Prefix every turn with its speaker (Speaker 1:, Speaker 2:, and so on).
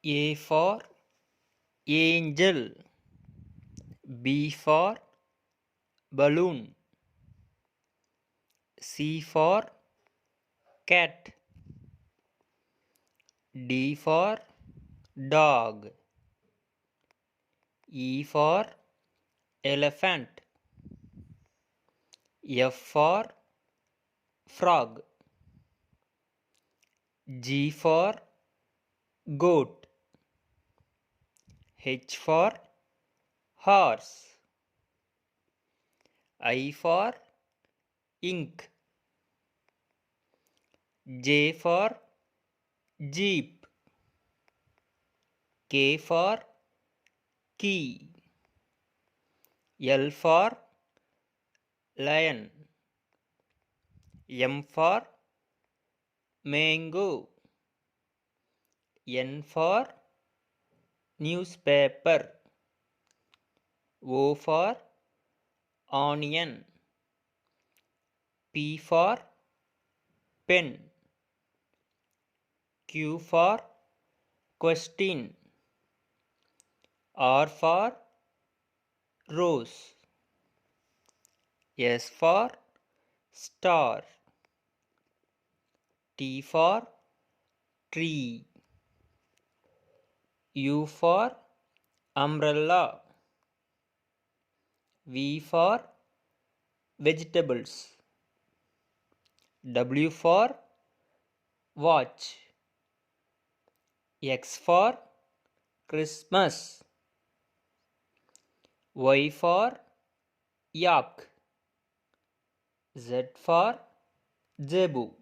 Speaker 1: A for angel. B for balloon. C for cat. D for dog. E for elephant. F for frog. G for goat. H for horse. I for ink. J for jeep. K for key. L for lion. M for mango. N for newspaper. O for onion. P for pen. Q for question. R for rose. S for star. T for tree. U for umbrella. V for vegetables. W for watch. X for Christmas. Y for yak. Z for zebu.